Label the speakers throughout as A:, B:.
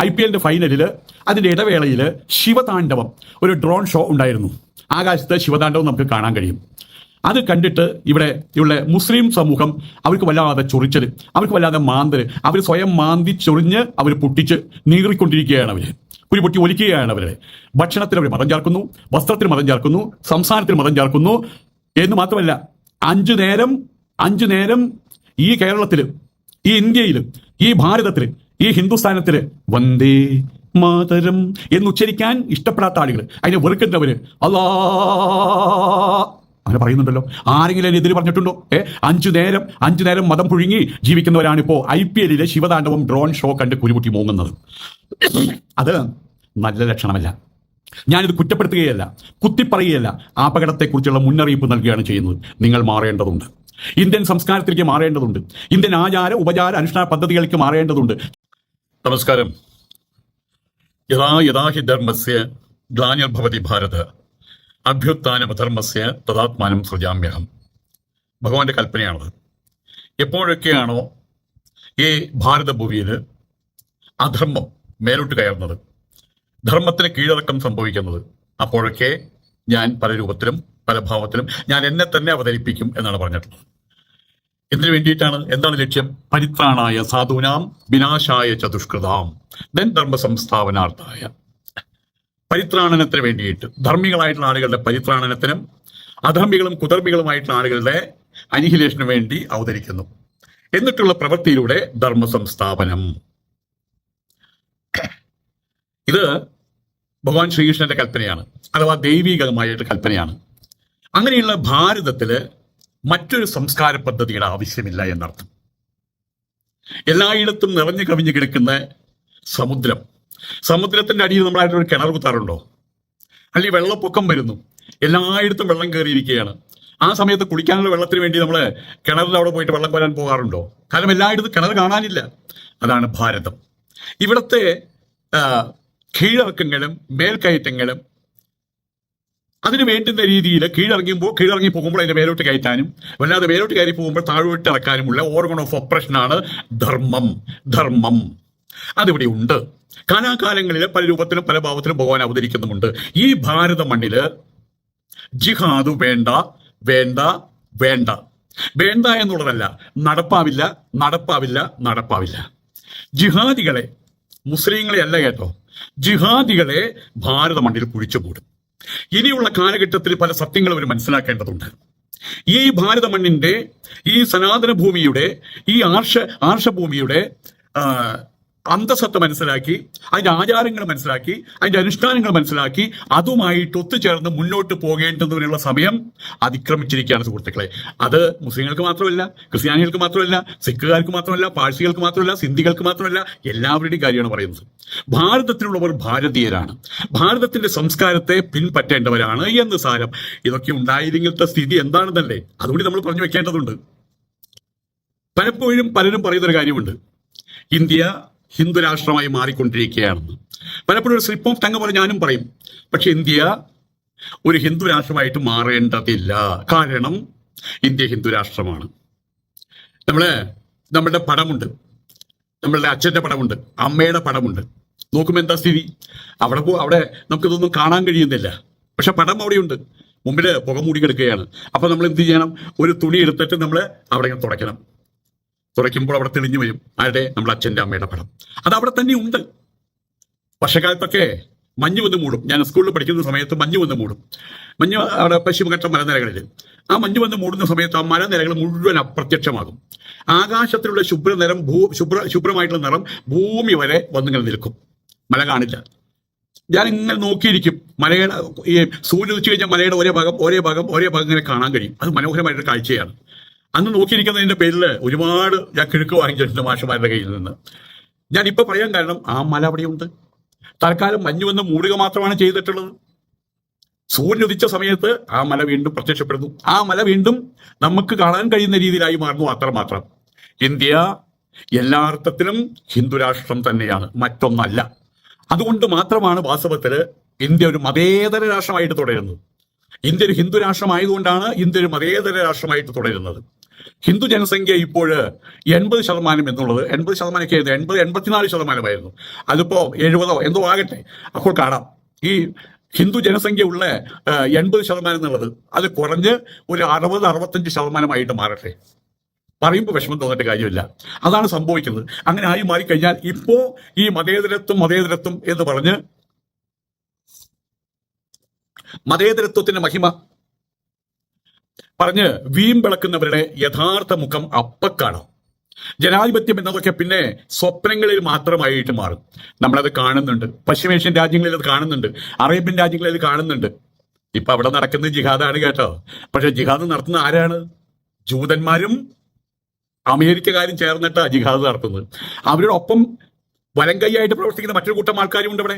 A: IPL ഫൈനലിൽ അതിൻ്റെ ഇടവേളയിൽ ശിവതാണ്ഡവം ഒരു ഡ്രോൺ ഷോ ഉണ്ടായിരുന്നു. ആകാശത്ത് ശിവതാണ്ഡവം നമുക്ക് കാണാൻ കഴിയും. അത് കണ്ടിട്ട് ഇവിടെ മുസ്ലിം സമൂഹം അവർക്ക് വല്ലാതെ ചൊറിച്ചൽ, അവർക്ക് വല്ലാതെ മാന്തൽ, അവർ സ്വയം മാന്തി ചൊറിഞ്ഞ് അവർ പൊട്ടിച്ച് നീറിക്കൊണ്ടിരിക്കുകയാണ്. ഒരു പൊട്ടി ഒലിക്കുകയാണ് അവരുടെ. ഭക്ഷണത്തിൽ അവർ മതം ചേർക്കുന്നു, വസ്ത്രത്തിൽ മതം ചേർക്കുന്നു, സംസാരത്തിൽ മതം ചേർക്കുന്നു എന്ന് മാത്രമല്ല, അഞ്ചു നേരം ഈ കേരളത്തിൽ, ഈ ഇന്ത്യയിൽ, ഈ ഭാരതത്തിൽ, ഈ ഹിന്ദുസ്ഥാനത്തിൽ വന്ദേ മാതരം എന്നുച്ചരിക്കാൻ ഇഷ്ടപ്പെടാത്ത ആളുകൾ, അതിനെ വെറുക്കുന്നവര് അങ്ങനെ പറയുന്നുണ്ടല്ലോ. ആരെങ്കിലും എതിര് പറഞ്ഞിട്ടുണ്ടോ? അഞ്ചു നേരം മതം പുഴുങ്ങി ജീവിക്കുന്നവരാണിപ്പോ IPL ശിവതാണ്ഡവം ഡ്രോൺ ഷോ കണ്ട് കുരുമുട്ടി മൂങ്ങുന്നത്. അത് നല്ല ലക്ഷണമല്ല. ഞാനിത് കുറ്റപ്പെടുത്തുകയല്ല, കുത്തിപ്പറയുകയല്ല, അപകടത്തെക്കുറിച്ചുള്ള മുന്നറിയിപ്പ് നൽകുകയാണ് ചെയ്യുന്നത്. നിങ്ങൾ മാറേണ്ടതുണ്ട്. ഇന്ത്യൻ സംസ്കാരത്തിലേക്ക് മാറേണ്ടതുണ്ട്. ഇന്ത്യൻ ആചാര ഉപചാര അനുഷ്ഠാന പദ്ധതികൾക്ക് മാറേണ്ടതുണ്ട്.
B: നമസ്കാരം. യഥാ ഹി ധർമ്മസ്യ ഗ്ലാനിർഭവതി ഭാരത അഭ്യുത്ഥാനമധർമ്മസ്യ തദാത്മാനം സൃജാമ്യഹം. ഭഗവാന്റെ കൽപ്പനയാണത്. എപ്പോഴൊക്കെയാണോ ഈ ഭാരതഭൂമിയിൽ അധർമ്മം മേലോട്ട് കയറുന്നത്, ധർമ്മത്തിന് കീഴടക്കം സംഭവിക്കുന്നത്, അപ്പോഴൊക്കെ ഞാൻ പല രൂപത്തിലും പല ഭാവത്തിലും ഞാൻ എന്നെ തന്നെ അവതരിപ്പിക്കും എന്നാണ് പറഞ്ഞിട്ടുള്ളത്. എന്തിനു വേണ്ടിയിട്ടാണ്? എന്താണ് ലക്ഷ്യം? പരിത്രാണായ സാധൂനാം വിനാശായ ചതുഷ്കൃതാം ദെൻ ധർമ്മ സംസ്ഥാപനാർത്ഥായ. പരിത്രാണനത്തിന് വേണ്ടിയിട്ട്, ധർമ്മികളായിട്ടുള്ള ആളുകളുടെ പരിത്രാണനത്തിനും അധർമ്മികളും കുധർമ്മികളുമായിട്ടുള്ള ആളുകളുടെ അനിഹിലേഷന് വേണ്ടി അവതരിക്കുന്നു. എന്നിട്ടുള്ള പ്രവൃത്തിയിലൂടെ ധർമ്മ സംസ്ഥാപനം. ഇത് ഭഗവാൻ ശ്രീകൃഷ്ണന്റെ കൽപ്പനയാണ്, അഥവാ ദൈവികമായിട്ട് കൽപ്പനയാണ്. അങ്ങനെയുള്ള ഭാരതത്തില് മറ്റൊരു സംസ്കാര പദ്ധതിയുടെ ആവശ്യമില്ല എന്നർത്ഥം. എല്ലായിടത്തും നിറഞ്ഞു കവിഞ്ഞു കിടക്കുന്ന സമുദ്രത്തിന്റെ അടിയിൽ നമ്മളായിട്ടൊരു കിണർ കുത്താറുണ്ടോ? അല്ലെങ്കിൽ വെള്ളപ്പൊക്കം വരുന്നു, എല്ലായിടത്തും വെള്ളം കയറിയിരിക്കുകയാണ്. ആ സമയത്ത് കുടിക്കാനുള്ള വെള്ളത്തിന് വേണ്ടി നമ്മൾ കിണറിന്റെ അവിടെ പോയിട്ട് വെള്ളം കോരാൻ പോകാറുണ്ടോ? കാരണം എല്ലായിടത്തും കിണർ കാണാനില്ല. അതാണ് ഭാരതം. ഇവിടുത്തെ കീഴടക്കങ്ങളും മേൽക്കയറ്റങ്ങളും അതിന് വേണ്ടുന്ന രീതിയിൽ കീഴടങ്ങി പോകുമ്പോൾ അതിന്റെ മേലോട്ട് കയറ്റാനും, വല്ലാതെ മേലോട്ട് കയറി പോകുമ്പോൾ താഴോട്ട് ഇറക്കാനുമുള്ള ഓർഗൺ ഓഫ് ഓപ്പറേഷനാണ് ധർമ്മം. അതിവിടെ ഉണ്ട്. കാലാകാലങ്ങളിൽ പല രൂപത്തിലും പല ഭാവത്തിലും ഭഗവാൻ അവതരിക്കുന്നുമുണ്ട്. ഈ ഭാരത മണ്ണില് ജിഹാദ് വേണ്ട വേണ്ട വേണ്ട വേണ്ട എന്നുള്ളതല്ല, നടപ്പാവില്ല. ജിഹാദികളെ, മുസ്ലിങ്ങളെ അല്ല കേട്ടോ, ജിഹാദികളെ ഭാരത മണ്ണിൽ കുഴിച്ചുകൂടും. ഇനിയുള്ള കാലഘട്ടത്തിൽ പല സത്യങ്ങളും അവർ മനസ്സിലാക്കേണ്ടതുണ്ട്. ഈ ഭാരത മണ്ണിന്റെ, ഈ സനാതന ഭൂമിയുടെ, ഈ ആർഷഭൂമിയുടെ അന്തസത്ത മനസ്സിലാക്കി, അതിന്റെ ആചാരങ്ങൾ മനസ്സിലാക്കി, അതിന്റെ അനുഷ്ഠാനങ്ങൾ മനസ്സിലാക്കി, അതുമായിട്ട് ഒത്തുചേർന്ന് മുന്നോട്ട് പോകേണ്ടതിനുള്ള സമയം അതിക്രമിച്ചിരിക്കുകയാണ് സുഹൃത്തുക്കളെ. അത് മുസ്ലിങ്ങൾക്ക് മാത്രമല്ല, ക്രിസ്ത്യാനികൾക്ക് മാത്രമല്ല, സിഖുകാർക്ക് മാത്രമല്ല, പാഴ്സികൾക്ക് മാത്രമല്ല, സിന്ധികൾക്ക് മാത്രമല്ല, എല്ലാവരുടെയും കാര്യമാണ് പറയുന്നത്. ഭാരതത്തിലുള്ളവർ ഭാരതീയരാണ്, ഭാരതത്തിന്റെ സംസ്കാരത്തെ പിൻപറ്റേണ്ടവരാണ് എന്ന് സാരം. ഇതൊക്കെ ഉണ്ടായിരുന്നത്തെ സ്ഥിതി എന്താണെന്നല്ലേ അതുകൂടി നമ്മൾ പറഞ്ഞു വെക്കേണ്ടതുണ്ട്. പലപ്പോഴും പലരും പറയുന്നൊരു കാര്യമുണ്ട്, ഇന്ത്യ ഹിന്ദു രാഷ്ട്രമായി മാറിക്കൊണ്ടിരിക്കുകയാണെന്ന്. പലപ്പോഴും ഒരു സ്ലിപ്പ് ഓഫ് ടങ് പോലെ ഞാനും പറയും. പക്ഷെ ഇന്ത്യ ഒരു ഹിന്ദു രാഷ്ട്രമായിട്ട് മാറേണ്ടതില്ല. കാരണം ഇന്ത്യ ഹിന്ദു രാഷ്ട്രമാണ്. നമ്മളുടെ പടമുണ്ട്, നമ്മളുടെ അച്ഛൻ്റെ പടമുണ്ട്, അമ്മയുടെ പടമുണ്ട്. നോക്കുമ്പോൾ എന്താ സ്ഥിതി? അവിടെ നമുക്കിതൊന്നും കാണാൻ കഴിയുന്നില്ല. പക്ഷെ പടം അവിടെയുണ്ട്, മുമ്പിൽ പുക മൂടി കിടക്കുകയാണ്. അപ്പൊ നമ്മൾ എന്ത് ചെയ്യണം? ഒരു തുണി എടുത്തിട്ട് നമ്മൾ അവിടെ തുടയ്ക്കണം. തുടയ്ക്കുമ്പോൾ അവിടെ തെളിഞ്ഞു വരും ആരുടെ? നമ്മുടെ അച്ഛൻ്റെ അമ്മയുടെ പടം. അത് അവിടെ തന്നെ ഉണ്ട്. വർഷക്കാലത്തൊക്കെ മഞ്ഞ് വന്ന് മൂടും. ഞാൻ സ്കൂളിൽ പഠിക്കുന്ന സമയത്ത് മഞ്ഞ് വന്ന് മൂടും. അവിടെ പശ്ചിമഘട്ട മലനിരകളിൽ ആ മഞ്ഞ് വന്ന് മൂടുന്ന സമയത്ത് ആ മലനിരകൾ മുഴുവൻ അപ്രത്യക്ഷമാകും. ആകാശത്തിലുള്ള ശുഭ്രമായിട്ടുള്ള നിറം ഭൂമി വരെ വന്നിങ്ങനെ നിൽക്കും. മല കാണില്ല. ഞാൻ ഇങ്ങനെ നോക്കിയിരിക്കും. മലയുടെ ഈ സൂര്യൻ ഉദിച്ചു കഴിഞ്ഞാൽ മലയുടെ ഒരേ ഭാഗം ഇങ്ങനെ കാണാൻ കഴിയും. അത് മനോഹരമായിട്ടൊരു കാഴ്ചയാണ്. അന്ന് നോക്കിയിരിക്കുന്നതിന്റെ പേരിൽ ഒരുപാട് ഞാൻ കിഴക്ക് വാങ്ങിച്ചിട്ടുണ്ട് മാഷന്മാരുടെ കയ്യിൽ നിന്ന്. ഞാൻ ഇപ്പൊ പറയാൻ കാരണം ആ മല അവിടെയുണ്ട്. തൽക്കാലം മഞ്ഞ് വന്ന് മൂടുക മാത്രമാണ് ചെയ്തിട്ടുള്ളത്. സൂര്യൻ ഉദിച്ച സമയത്ത് ആ മല വീണ്ടും പ്രത്യക്ഷപ്പെടുന്നു. ആ മല വീണ്ടും നമുക്ക് കാണാൻ കഴിയുന്ന രീതിയിലായി മാറുന്നു. അത്രമാത്രം. ഇന്ത്യ എല്ലാ അർത്ഥത്തിലും ഹിന്ദുരാഷ്ട്രം തന്നെയാണ്, മറ്റൊന്നല്ല. അതുകൊണ്ട് മാത്രമാണ് വാസ്തവത്തില് ഇന്ത്യ ഒരു മതേതര രാഷ്ട്രമായിട്ട് തുടരുന്നത്. ഇന്ത്യ ഒരു ഹിന്ദു രാഷ്ട്രമായതുകൊണ്ടാണ് ഇന്ത്യ ഒരു മതേതര രാഷ്ട്രമായിട്ട് തുടരുന്നത്. ഹിന്ദു ജനസംഖ്യ ഇപ്പോൾ 80% എന്നുള്ളത് 80%ഒക്കെ ആയിരുന്നു, 84% അതിപ്പോ 70 എന്തോ ആകട്ടെ. അപ്പോൾ കാണാം ഈ ഹിന്ദു ജനസംഖ്യ ഉള്ള 80% എന്നുള്ളത് അത് കുറഞ്ഞ് ഒരു 60-65% മാറട്ടെ. പറയുമ്പോൾ വിഷമം തോന്നിട്ട് കാര്യമില്ല. അതാണ് സംഭവിക്കുന്നത്. അങ്ങനെ ആയി മാറിക്കഴിഞ്ഞാൽ ഇപ്പോ ഈ മതേതരത്വം എന്ന് പറഞ്ഞ് മതേതരത്വത്തിന്റെ മഹിമ പറഞ്ഞ് വീമ്പിളക്കുന്നവരുടെ യഥാർത്ഥ മുഖം അപ്പക്കാണും. ജനാധിപത്യം എന്നതൊക്കെ പിന്നെ സ്വപ്നങ്ങളിൽ മാത്രമായിട്ട് മാറും. നമ്മളത് കാണുന്നുണ്ട്. പശ്ചിമേഷ്യൻ രാജ്യങ്ങളിൽ അത് കാണുന്നുണ്ട്, അറേബ്യൻ രാജ്യങ്ങളിൽ അത് കാണുന്നുണ്ട്. ഇപ്പൊ അവിടെ നടക്കുന്നത് ജിഹാദാണ് കേട്ടോ. പക്ഷെ ജിഹാദ് നടത്തുന്ന ആരാണ്? ജൂതന്മാരും അമേരിക്കക്കാരും ചേർന്നിട്ടാ ജിഹാദ് നടത്തുന്നത്. അവരുടെ ഒപ്പം വലം കൈയായിട്ട് പ്രവർത്തിക്കുന്ന മറ്റൊരു കൂട്ടം ആൾക്കാരും ഉണ്ട് ഇവിടെ.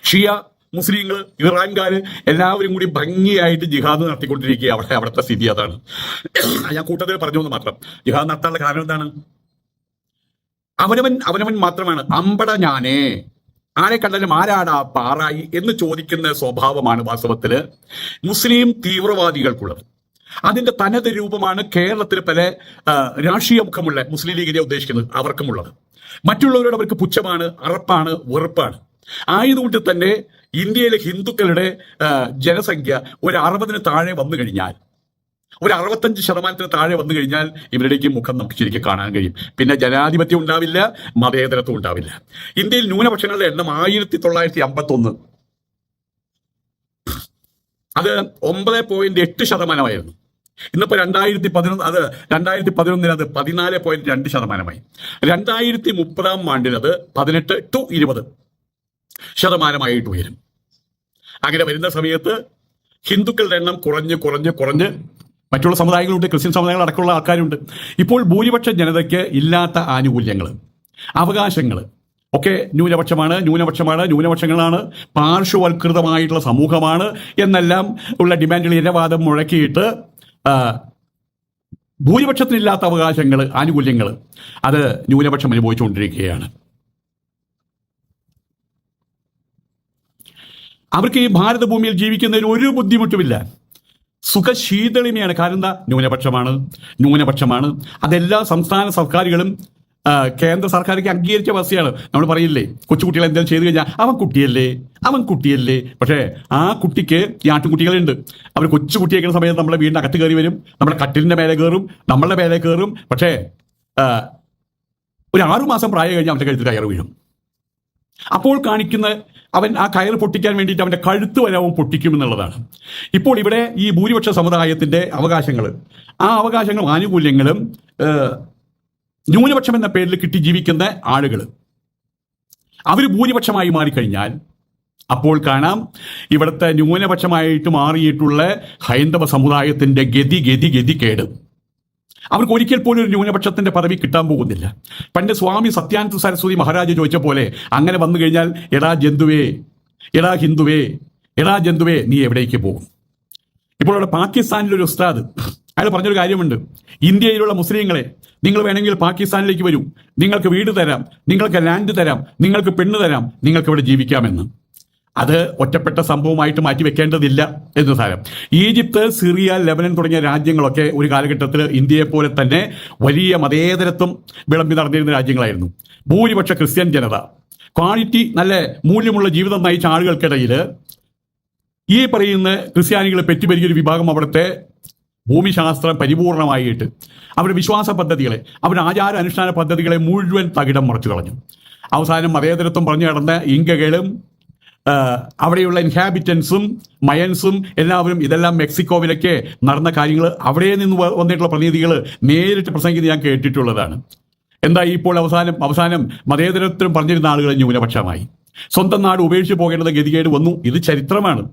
B: ഷിയ മുസ്ലിങ്ങൾ, ഇറാൻകാര് എല്ലാവരും കൂടി ഭംഗിയായിട്ട് ജിഹാദ് നടത്തിക്കൊണ്ടിരിക്കുക. അവിടുത്തെ സ്ഥിതി അതാണ്. ഞാൻ കൂട്ടത്തിൽ പറഞ്ഞു എന്ന് മാത്രം. ജിഹാദ് നടത്താനുള്ള കാരണം എന്താണ്? അവനവൻ മാത്രമാണ്. അമ്പട ഞാനേ, ആരെ കണ്ടാലും ആരാടാ പാറായി എന്ന് ചോദിക്കുന്ന സ്വഭാവമാണ് വാസ്തവത്തില് മുസ്ലിം തീവ്രവാദികൾക്കുള്ളത്. അതിന്റെ തനത് രൂപമാണ് കേരളത്തിൽ പല രാഷ്ട്രീയ മുഖമുള്ള മുസ്ലിം ലീഗിനെ ഉദ്ദേശിക്കുന്നത് അവർക്കുമുള്ളത്. മറ്റുള്ളവരോട് അവർക്ക് പുച്ഛമാണ്, അറപ്പാണ്, വെറുപ്പാണ്. ആയതുകൊണ്ട് തന്നെ ഇന്ത്യയിലെ ഹിന്ദുക്കളുടെ ജനസംഖ്യ ഒരു 60-ന് താഴെ വന്നു കഴിഞ്ഞാൽ, ഒരു 65% താഴെ വന്നു കഴിഞ്ഞാൽ ഇവരുടെയൊക്കെ മുഖം നമുക്ക് ശരിക്കും കാണാൻ കഴിയും. പിന്നെ ജനാധിപത്യം ഉണ്ടാവില്ല, മതേതരത്വം ഉണ്ടാവില്ല. ഇന്ത്യയിൽ ന്യൂനപക്ഷങ്ങളുടെ എണ്ണം 1951 അത് 9.8%. ഇന്നിപ്പോ 2011 അത് 2011 അത് 14.2%. 2030 അത് 18 to 20% ഉയരും. അങ്ങനെ വരുന്ന സമയത്ത് ഹിന്ദുക്കളുടെ എണ്ണം കുറഞ്ഞ് മറ്റുള്ള സമുദായങ്ങളുണ്ട്, ക്രിസ്ത്യൻ സമുദായങ്ങൾ അടക്കമുള്ള ആൾക്കാരുണ്ട്. ഇപ്പോൾ ഭൂരിപക്ഷ ജനതയ്ക്ക് ഇല്ലാത്ത ആനുകൂല്യങ്ങൾ, അവകാശങ്ങൾ ഒക്കെ ന്യൂനപക്ഷങ്ങളാണ്, പാർശ്വവൽകൃതമായിട്ടുള്ള സമൂഹമാണ് എന്നെല്ലാം ഉള്ള ഡിമാൻഡുകൾ ഇരവാദം മുഴക്കിയിട്ട് ഭൂരിപക്ഷത്തിനില്ലാത്ത അവകാശങ്ങൾ, ആനുകൂല്യങ്ങൾ അത് ന്യൂനപക്ഷം അനുഭവിച്ചുകൊണ്ടിരിക്കുകയാണ്. അവർക്ക് ഈ ഭാരതഭൂമിയിൽ ജീവിക്കുന്നതിൽ ഒരു ബുദ്ധിമുട്ടുമില്ല, സുഖശീതളിമയാണ്. കാരണം എന്താ? ന്യൂനപക്ഷമാണ്. അതെല്ലാ സംസ്ഥാന സർക്കാരുകളും കേന്ദ്ര സർക്കാർക്ക് അംഗീകരിച്ച വസ്തുതയാണ്. നമ്മൾ പറയില്ലേ, കൊച്ചുകുട്ടികൾ എന്തെങ്കിലും ചെയ്തു കഴിഞ്ഞാൽ അവൻ കുട്ടിയല്ലേ. പക്ഷേ ആ കുട്ടിക്ക് ഈ ആട്ടുകുട്ടികളുണ്ട്. അവർ കൊച്ചു കുട്ടിയേക്കുന്ന സമയത്ത് നമ്മളെ വീടിൻ്റെ അകത്ത് കയറി വരും, നമ്മുടെ കട്ടിലിൻ്റെ മേലെ കയറും, നമ്മളുടെ മേലെ കയറും. പക്ഷേ ഒരു 6 മാസം പ്രായം കഴിഞ്ഞാൽ അവൻ്റെ കഴുത്തിൽ കയറ് വീഴും. അപ്പോൾ കാണിക്കുന്ന അവൻ ആ കയർ പൊട്ടിക്കാൻ വേണ്ടിയിട്ട് അവൻ്റെ കഴുത്ത് വരെ അവൻ പൊട്ടിക്കുമെന്നുള്ളതാണ്. ഇപ്പോൾ ഇവിടെ ഈ ഭൂരിപക്ഷ സമുദായത്തിൻ്റെ അവകാശങ്ങൾ, ആ അവകാശങ്ങളും ആനുകൂല്യങ്ങളും ന്യൂനപക്ഷം എന്ന പേരിൽ കിട്ടി ജീവിക്കുന്ന ആളുകൾ അവർ ഭൂരിപക്ഷമായി മാറിക്കഴിഞ്ഞാൽ അപ്പോൾ കാണാം ഇവിടുത്തെ ന്യൂനപക്ഷമായിട്ട് മാറിയിട്ടുള്ള ഹൈന്ദവ സമുദായത്തിൻ്റെ ഗതികേട്. അവർക്ക് ഒരിക്കൽ പോലും ഒരു ന്യൂനപക്ഷത്തിന്റെ പദവി കിട്ടാൻ പോകുന്നില്ല. പണ്ട് സ്വാമി സത്യാനന്ദ സരസ്വതി മഹാരാജ് ചോദിച്ച പോലെ അങ്ങനെ വന്നു കഴിഞ്ഞാൽ എടാ ജന്തുവേ നീ എവിടേക്ക് പോകും? ഇപ്പോൾ അവിടെ പാകിസ്ഥാനിലൊരു ഉസ്താദ് അയാൾ പറഞ്ഞൊരു കാര്യമുണ്ട്. ഇന്ത്യയിലുള്ള മുസ്ലിങ്ങളെ നിങ്ങൾ വേണമെങ്കിൽ പാകിസ്ഥാനിലേക്ക് വരൂ, നിങ്ങൾക്ക് വീട് തരാം, നിങ്ങൾക്ക് ലാൻഡ് തരാം, നിങ്ങൾക്ക് പെണ്ണ് തരാം, നിങ്ങൾക്ക് ഇവിടെ ജീവിക്കാമെന്ന്. അത് ഒറ്റപ്പെട്ട സംഭവമായിട്ട് മാറ്റിവെക്കേണ്ടതില്ല എന്ന് സാരം. ഈജിപ്ത്, സിറിയ, ലെബനൻ തുടങ്ങിയ രാജ്യങ്ങളൊക്കെ ഒരു കാലഘട്ടത്തിൽ ഇന്ത്യയെ പോലെ തന്നെ വലിയ മതേതരത്വം വിളമ്പി നടന്നിരുന്ന രാജ്യങ്ങളായിരുന്നു. ഭൂരിപക്ഷ ക്രിസ്ത്യൻ ജനത, ക്വാളിറ്റി നല്ല മൂല്യമുള്ള ജീവിതം നയിച്ച ആളുകൾക്കിടയിൽ ഈ പറയുന്ന ക്രിസ്ത്യാനികൾ പെറ്റുപെരുകിയൊരു വിഭാഗം അവിടുത്തെ ഭൂമിശാസ്ത്രം പരിപൂർണമായിട്ട് അവരുടെ വിശ്വാസ പദ്ധതികളെ, അവരുടെ ആചാര അനുഷ്ഠാന പദ്ധതികളെ മുഴുവൻ തകിടം മറിച്ചു കളഞ്ഞു. അവസാനം മതേതരത്വം പറഞ്ഞു നടന്ന ഇങ്കകളും അവിടെയുള്ള ഇൻഹാബിറ്റൻസും മയൻസും എല്ലാവരും ഇതെല്ലാം മെക്സിക്കോവിലൊക്കെ നടന്ന കാര്യങ്ങൾ അവിടെ നിന്ന് വന്നിട്ടുള്ള പ്രതിനിധികൾ നേരിട്ട് പ്രസംഗിക്കുന്നത് ഞാൻ കേട്ടിട്ടുള്ളതാണ്. എന്താ ഇപ്പോൾ അവസാനം മതേതരത്വം പറഞ്ഞിരുന്ന ആളുകൾ ന്യൂനപക്ഷമായി, സ്വന്തം നാട് ഉപേക്ഷിച്ച് പോകേണ്ടത് ഗതികേട് വന്നു. ഇത് ചരിത്രമാണ്.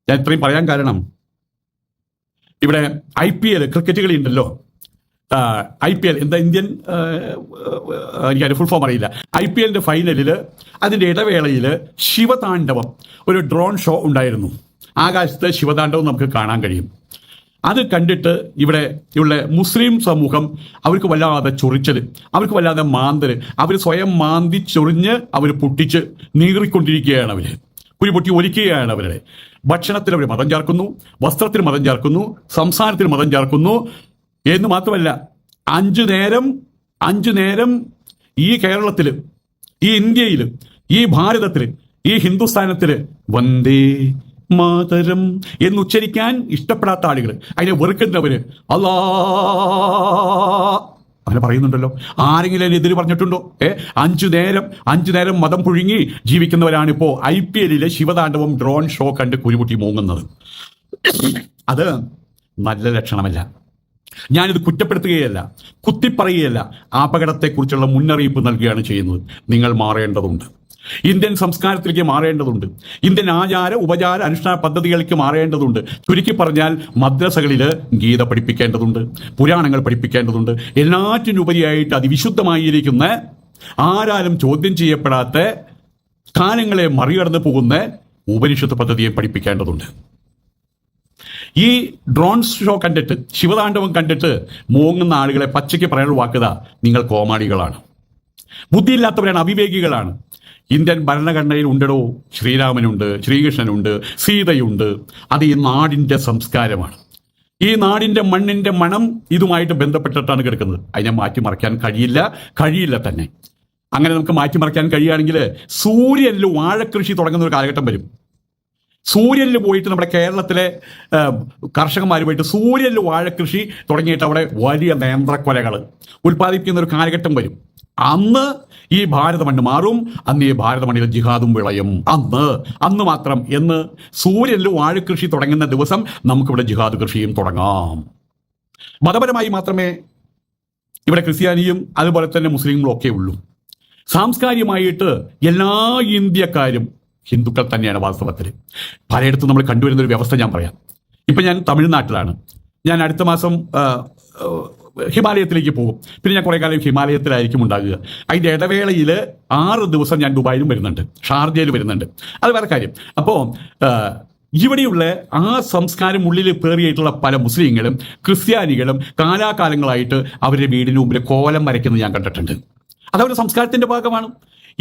B: ഞാൻ ഇത്രയും പറയാൻ കാരണം ഇവിടെ IPL ക്രിക്കറ്റ് കളി ഉണ്ടല്ലോ. IPL എന്താ ഇന്ത്യൻ, എനിക്ക് ഫുൾ ഫോം അറിയില്ല. IPLന്റെ ഫൈനലിൽ അതിൻ്റെ ഇടവേളയിൽ ശിവതാണ്ഡവം ഒരു ഡ്രോൺ ഷോ ഉണ്ടായിരുന്നു. ആകാശത്ത് ശിവതാണ്ഡവം നമുക്ക് കാണാൻ കഴിയും. അത് കണ്ടിട്ട് ഇവിടെ ഉള്ള മുസ്ലിം സമൂഹം അവർക്ക് വല്ലാതെ ചൊറിച്ചത്, അവർക്ക് വല്ലാതെ മാന്തല്, അവർ സ്വയം മാന്തി ചൊറിഞ്ഞ് അവർ പൊട്ടിച്ച് നീറിക്കൊണ്ടിരിക്കുകയാണ്. അവർ കുരുപൊട്ടി ഒലിക്കുകയാണ്. അവരുടെ ഭക്ഷണത്തിൽ അവർ മതം ചേർക്കുന്നു, വസ്ത്രത്തിൽ മതം ചേർക്കുന്നു, സംസാരത്തിൽ മതം ചേർക്കുന്നു,
A: എന്ന് മാത്രമല്ല, അഞ്ചു നേരം ഈ കേരളത്തിൽ, ഈ ഇന്ത്യയിൽ, ഈ ഭാരതത്തിൽ, ഈ ഹിന്ദുസ്ഥാനത്തില് വന്ദേ മാതരം എന്നുച്ചരിക്കാൻ ഇഷ്ടപ്പെടാത്ത ആളുകൾ, അതിനെ വെറുക്കുന്നവര് അല്ലാ അങ്ങനെ പറയുന്നുണ്ടല്ലോ. ആരെങ്കിലും അതിന് എതിര് പറഞ്ഞിട്ടുണ്ടോ? അഞ്ചു നേരം മതം പുഴുങ്ങി ജീവിക്കുന്നവരാണിപ്പോ IPL ശിവതാണ്ഡവം ഡ്രോൺ ഷോ കണ്ട് കുരുമുട്ടി മൂങ്ങുന്നത്. അത് നല്ല ലക്ഷണമല്ല. ഞാനിത് കുറ്റപ്പെടുത്തുകയല്ല, കുത്തിപ്പറയുകയല്ല, അപകടത്തെക്കുറിച്ചുള്ള മുന്നറിയിപ്പ് നൽകുകയാണ് ചെയ്യുന്നത്. നിങ്ങൾ മാറേണ്ടതുണ്ട്, ഇന്ത്യൻ സംസ്കാരത്തിലേക്ക് മാറേണ്ടതുണ്ട്, ഇന്ത്യൻ ആചാര ഉപചാര അനുഷ്ഠാന പദ്ധതികൾക്ക് മാറേണ്ടതുണ്ട്. ചുരുക്കി പറഞ്ഞാൽ മദ്രസകളിൽ ഗീത പഠിപ്പിക്കേണ്ടതുണ്ട്, പുരാണങ്ങൾ പഠിപ്പിക്കേണ്ടതുണ്ട്. എല്ലാറ്റിനുപരിയായിട്ട് അതിവിശുദ്ധമായിരിക്കുന്ന, ആരാലും ചോദ്യം ചെയ്യപ്പെടാത്ത, കാലങ്ങളെ മറികടന്ന് പോകുന്ന ഉപനിഷത്ത് പദ്ധതിയെ പഠിപ്പിക്കേണ്ടതുണ്ട്. ഈ ഡ്രോൺ ഷോ കണ്ടിട്ട്, ശിവതാണ്ഡവം കണ്ടിട്ട് മൂങ്ങുന്ന ആളുകളെ പച്ചയ്ക്ക് പറയാനുള്ള വാക്കുതാ, നിങ്ങൾ കോമാളികളാണ്, ബുദ്ധിയില്ലാത്തവരാണ്, അവിവേകികളാണ്. ഇന്ത്യൻ ഭരണഘടനയിൽ ഉണ്ടോ, ശ്രീരാമനുണ്ട്, ശ്രീകൃഷ്ണനുണ്ട്, സീതയുണ്ട്. അത് ഈ നാടിൻ്റെ സംസ്കാരമാണ്. ഈ നാടിൻ്റെ മണ്ണിൻ്റെ മണം ഇതുമായിട്ട് ബന്ധപ്പെട്ടിട്ടാണ് കിടക്കുന്നത്. അതിനെ മാറ്റിമറിക്കാൻ കഴിയില്ല തന്നെ. അങ്ങനെ നമുക്ക് മാറ്റിമറിക്കാൻ കഴിയുകയാണെങ്കിൽ സൂര്യനിൽ വാഴക്കൃഷി തുടങ്ങുന്ന ഒരു കാലഘട്ടം വരും. സൂര്യനിൽ പോയിട്ട് നമ്മുടെ കേരളത്തിലെ കർഷകന്മാർ പോയിട്ട് സൂര്യനിൽ വാഴക്കൃഷി തുടങ്ങിയിട്ട് അവിടെ വലിയ നേന്ത്രക്കൊലകൾ ഉൽപ്പാദിപ്പിക്കുന്ന ഒരു കാലഘട്ടം വരും. അന്ന് ഈ ഭാരത മണ്ണ് മാറും, അന്ന് ഈ ഭാരത മണ്ണിൽ ജിഹാദും വിളയും. അന്ന് മാത്രം എന്ന് സൂര്യനിൽ വാഴക്കൃഷി തുടങ്ങുന്ന ദിവസം നമുക്കിവിടെ ജിഹാദ് കൃഷിയും തുടങ്ങാം. മതപരമായി മാത്രമേ ഇവിടെ ക്രിസ്ത്യാനിയും അതുപോലെ തന്നെ മുസ്ലിങ്ങളും ഒക്കെ ഉള്ളൂ. സാംസ്കാരികമായിട്ട് എല്ലാ ഇന്ത്യക്കാരും ഹിന്ദുക്കൾ തന്നെയാണ് വാസ്തവത്തിൽ. പലയിടത്തും നമ്മൾ കണ്ടുവരുന്ന ഒരു വ്യവസ്ഥ ഞാൻ പറയാം. ഇപ്പം ഞാൻ തമിഴ്നാട്ടിലാണ്. ഞാൻ അടുത്ത മാസം ഹിമാലയത്തിലേക്ക് പോകും. പിന്നെ ഞാൻ കുറേ കാലം ഹിമാലയത്തിലായിരിക്കും ഉണ്ടാകുക. അതിൻ്റെ ഇടവേളയിൽ 6 ദിവസം ഞാൻ ദുബായിലും വരുന്നുണ്ട്, ഷാർജയിൽ വരുന്നുണ്ട്. അത് വേറെ കാര്യം. അപ്പോൾ ഇവിടെയുള്ള ആ സംസ്കാരം ഉള്ളിൽ പേറിയിട്ടുള്ള പല മുസ്ലിങ്ങളും ക്രിസ്ത്യാനികളും കാലാകാലങ്ങളായിട്ട് അവരുടെ വീടിന് മുമ്പിൽ കോലം വരയ്ക്കുന്നത് ഞാൻ കണ്ടിട്ടുണ്ട്. അതവരുടെ സംസ്കാരത്തിൻ്റെ ഭാഗമാണ്.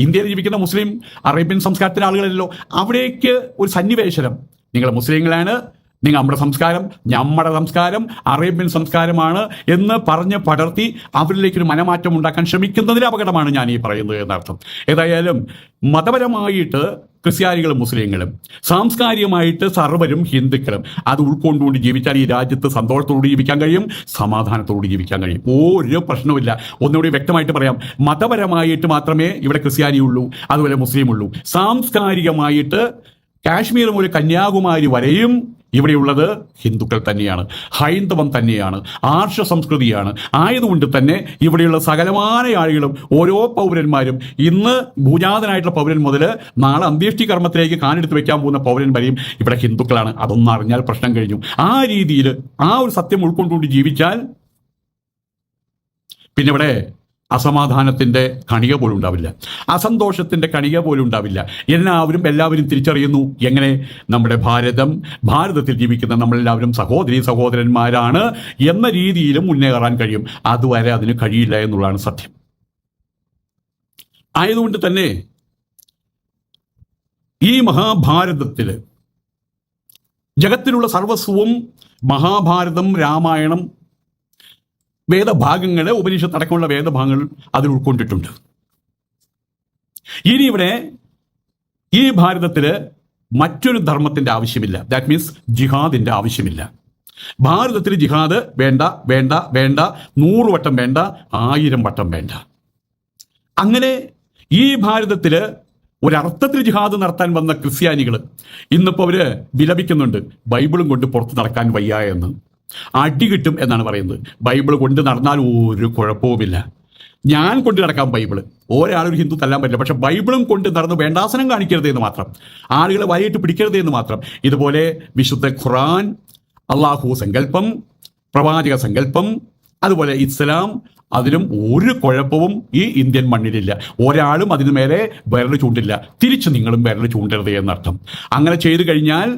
A: ഇന്ത്യയിൽ ജീവിക്കുന്ന മുസ്ലിം അറേബ്യൻ സംസ്കാരത്തിലെ ആളുകളല്ലോ. അവിടേക്ക് ഒരു സന്നിവേശനം, നിങ്ങൾ മുസ്ലിങ്ങളാണ്, നമ്മുടെ സംസ്കാരം അറേബ്യൻ സംസ്കാരമാണ് എന്ന് പറഞ്ഞ് പടർത്തി അവരിലേക്കൊരു മനമാറ്റം ഉണ്ടാക്കാൻ ശ്രമിക്കുന്നതിന് അപകടമാണ് ഞാൻ ഈ പറയുന്നത് എന്നർത്ഥം. ഏതായാലും മതപരമായിട്ട് ക്രിസ്ത്യാനികളും മുസ്ലിങ്ങളും, സാംസ്കാരികമായിട്ട് സർവരും ഹിന്ദുക്കളും അത് ഉൾക്കൊണ്ടുകൊണ്ട് ജീവിച്ചാൽ ഈ രാജ്യത്ത് സന്തോഷത്തോടുകൂടി ജീവിക്കാൻ കഴിയും, സമാധാനത്തോടുകൂടി ജീവിക്കാൻ കഴിയും. ഒരു പ്രശ്നവുമില്ല. ഒന്നുകൂടി വ്യക്തമായിട്ട് പറയാം, മതപരമായിട്ട് മാത്രമേ ഇവിടെ ക്രിസ്ത്യാനിയുള്ളൂ, അതുപോലെ മുസ്ലിം ഉള്ളൂ. സാംസ്കാരികമായിട്ട് കാശ്മീർ മുതൽ കന്യാകുമാരി വരെയും ഇവിടെയുള്ളത് ഹിന്ദുക്കൾ തന്നെയാണ്, ഹൈന്ദവം തന്നെയാണ്, ആർഷ സംസ്കൃതിയാണ്. ആയതുകൊണ്ട് തന്നെ ഇവിടെയുള്ള സകലമായ ആളുകളും, ഓരോ പൗരന്മാരും, ഇന്ന് ഭൂജാതനായിട്ടുള്ള പൗരൻ മുതൽ നാളെ അന്ത്യേഷ്ടി കർമ്മത്തിലേക്ക് കാലെടുത്ത് വെക്കാൻ പോകുന്ന പൗരൻ വരെയും ഇവിടെ ഹിന്ദുക്കളാണ്. അതൊന്നും അറിഞ്ഞാൽ പ്രശ്നം കഴിഞ്ഞു. ആ രീതിയിൽ ആ ഒരു സത്യം ഉൾക്കൊണ്ടുകൊണ്ട് ജീവിച്ചാൽ പിന്നെ ഇവിടെ അസമാധാനത്തിൻ്റെ കണിക പോലും ഉണ്ടാവില്ല, അസന്തോഷത്തിൻ്റെ കണിക പോലും ഉണ്ടാവില്ല. എല്ലാവരും തിരിച്ചറിയുന്നു എങ്ങനെ നമ്മുടെ ഭാരതത്തിൽ ജീവിക്കുന്ന നമ്മളെല്ലാവരും സഹോദരന്മാരാണ് എന്ന രീതിയിലും മുന്നേറാൻ കഴിയും. അതുവരെ അതിന് കഴിയില്ല എന്നുള്ളതാണ് സത്യം. ആയതുകൊണ്ട് തന്നെ ഈ മഹാഭാരതത്തിൽ ജഗത്തിലുള്ള സർവസ്വവും മഹാഭാരതം, രാമായണം, വേദഭാഗങ്ങൾ, ഉപനിഷത്ത് അടക്കമുള്ള വേദഭാഗങ്ങൾ അതിൽ ഉൾക്കൊണ്ടിട്ടുണ്ട്. ഇനി ഇവിടെ ഈ ഭാരതത്തിൽ മറ്റൊരു ധർമ്മത്തിൻ്റെ ആവശ്യമില്ല. ദാറ്റ് മീൻസ് ജിഹാദിൻ്റെ ആവശ്യമില്ല. ഭാരതത്തിൽ ജിഹാദ് വേണ്ട 100 വട്ടം വേണ്ട, 1000 വട്ടം വേണ്ട. അങ്ങനെ ഈ ഭാരതത്തിൽ ഒരർത്ഥത്തിൽ ജിഹാദ് നടത്താൻ വന്ന ക്രിസ്ത്യാനികൾ ഇന്നിപ്പോൾ അവർ വിലപിക്കുന്നുണ്ട്, ബൈബിളും കൊണ്ട് പുറത്ത് നടക്കാൻ വയ്യ എന്ന്. അടി കിട്ടും എന്നാണ് പറയുന്നത്. ബൈബിൾ കൊണ്ട് നടന്നാൽ ഒരു കുഴപ്പവുമില്ല. ഞാൻ കൊണ്ട് നടക്കാം ബൈബിള്, ഒരാളൊരു ഹിന്ദു തല്ലാൻ പറ്റില്ല. പക്ഷെ ബൈബിളും കൊണ്ട് നടന്ന് വേണ്ടാസനം കാണിക്കരുത് എന്ന് മാത്രം, ആളുകളെ വലയിട്ട് പിടിക്കരുത് എന്ന് മാത്രം. ഇതുപോലെ വിശുദ്ധ ഖുർആൻ, അള്ളാഹു സങ്കല്പം, പ്രവാചക സങ്കല്പം, അതുപോലെ ഇസ്ലാം, അതിലും ഒരു കുഴപ്പവും ഈ ഇന്ത്യൻ മണ്ണിലില്ല. ഒരാളും അതിന് മേലെ വിരൽ ചൂണ്ടില്ല. തിരിച്ച് നിങ്ങളും വിരൽ ചൂണ്ടരുത് എന്നർത്ഥം. അങ്ങനെ ചെയ്തു കഴിഞ്ഞാൽ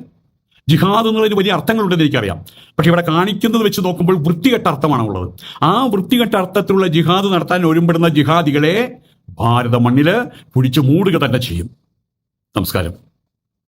A: ജിഹാദ് എന്നുള്ളതിന് വലിയ അർത്ഥങ്ങളുണ്ടെന്ന് എനിക്കറിയാം. പക്ഷെ ഇവിടെ കാണിക്കുന്നത് വെച്ച് നോക്കുമ്പോൾ വൃത്തികെട്ട അർത്ഥമാണ് ഉള്ളത്. ആ വൃത്തികെട്ട അർത്ഥത്തിലുള്ള ജിഹാദ് നടത്താൻ ഒരുമ്പെടുന്ന ജിഹാദികളെ ഭാരത മണ്ണിൽ പിടിച്ചു മൂടുക തന്നെ ചെയ്യും. നമസ്കാരം.